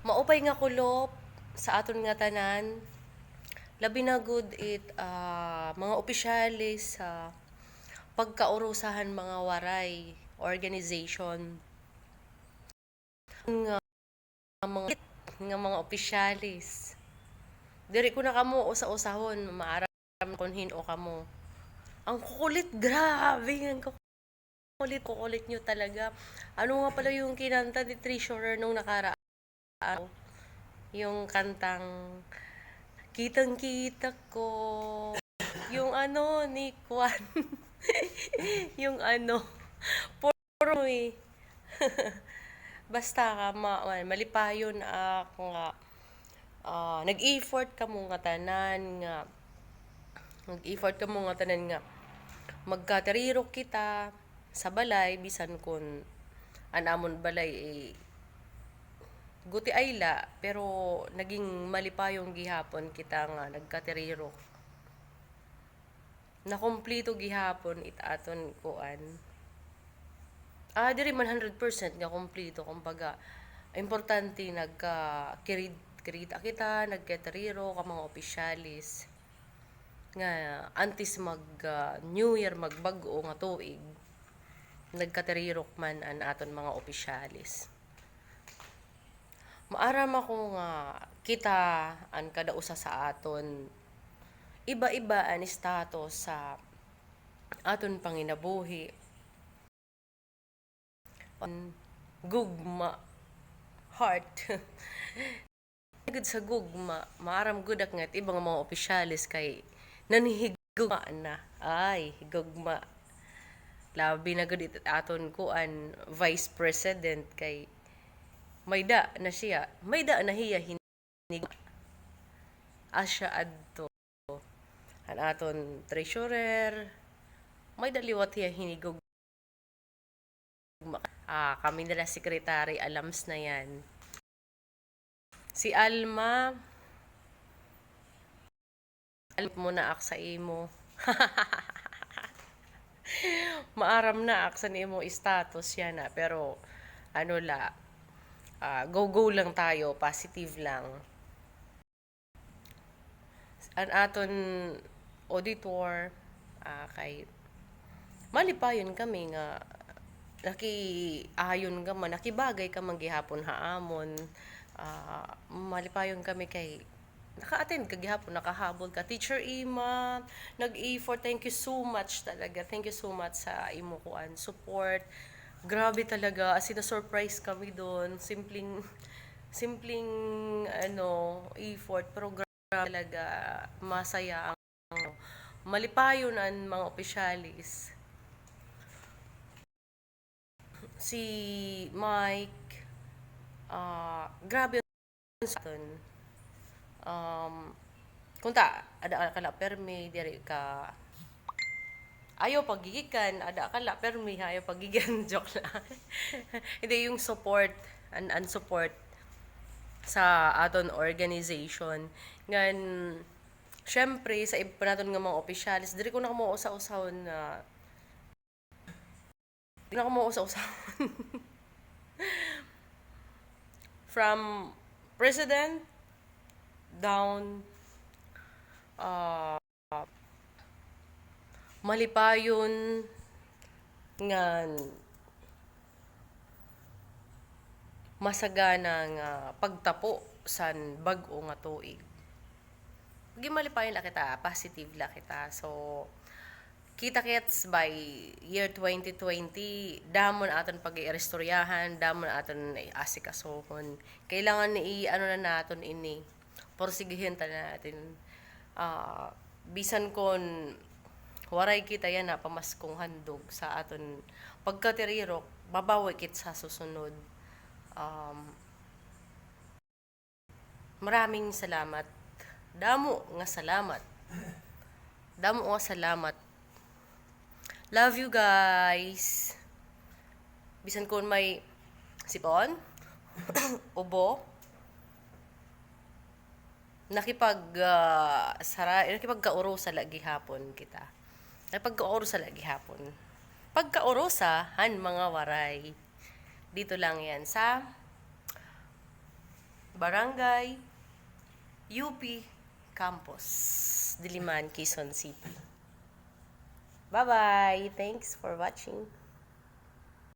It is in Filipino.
Maupay nga kulop sa aton nga tanan. Labi na good it mga opisyalis sa pagkaurusahan mga waray organization nga mga opisyalis. Diri ko na kamo usa-usahon maaram kon hin-o kamo. Ang kukulit, grabe ang kukulit nyo talaga. Ano nga pala yung kinanta ni Treasurer nung nakaraan? Yung kantang kitang-kita ko. Yung ano ni Kwan. Yung ano. Puro eh. Basta ka, malipayon ako nga. Nag-effort ka mo nga tanan nga. Nag-effort ka mo nga tanan nga. Magkatariro kita sa balay, bisan kun anamon balay guti ayla, pero naging malipayong gihapon kita nga nagkatariro. Nakomplito gihapon it aton kuan. Diri 100% nga kompleto kumbaga. Importante kirita kita, nagkatariro ka mga opisyalis nga antes New Year magbag-o nga tuig nagkaterirok man an aton mga opisyalis. Maaram ako nga kita an kada usa sa aton iba-iba an status sa aton panginabuhi. Gugma heart. Gud sa gugma, maaram gud ak nga ibang mga opisyalis kay nanihigugma na. Ay, higugma. Labi na gud aton kuan vice president kay mayda na siya. Mayda na hiya hinig asya adto. An aton treasurer mayda liwat hiya hinigugma. Kami nila secretary alams na yan. Si Alma, alam mo na ak sa imo. Maaram na ak sa imo status yan na. Pero, ano la, go lang tayo, positive lang. An aton auditor, kay malipayon kami nga nakiayon ka man, nakibagay ka man gihapon haamon. Malipayon kami kay naka-attend ka gihapon, nakahabol ka. Teacher Ima, nag-effort. Thank you so much talaga. Thank you so much sa imo kuan support. Grabe talaga. As in, na-surprise kami doon. Simpleng effort. Pero grabe talaga. Masaya ang malipayon ang mga opisyalis. Si Mike, grabe sa aton. Kunta, ada kala permi, diri ka ayaw pagigikan, ada kala permi, ayaw pagigikan, joke lang. Hindi, yung support, and support sa aton organization. Ngan, syempre, sa iba naton nga mga opisyalis, diri ko na mo usa-usahon na from president down malipayon nga masagana nga pagtapo san bag-o nga tuig. Malipayon la kita, positive la kita. So, kita-kits by year 2020, damon aton pag-irestoryahan, damon aton asikasuhon. Kailangan na naton ini. Porsigihin ta natin. Bisan kon waray kita yan na pamaskong handog sa aton pagkaterirok, babawi kit sa susunod. Maraming salamat. Damo nga salamat. Love you guys. Bisan kon may sipon, ubo, nakipagkauro sa lagi hapon kita. Nakipagkauro sa lagi hapon. Pagkaurosahan mga waray. Dito lang yan sa Barangay UP Campus, Diliman, Quezon City. Bye-bye! Thanks for watching.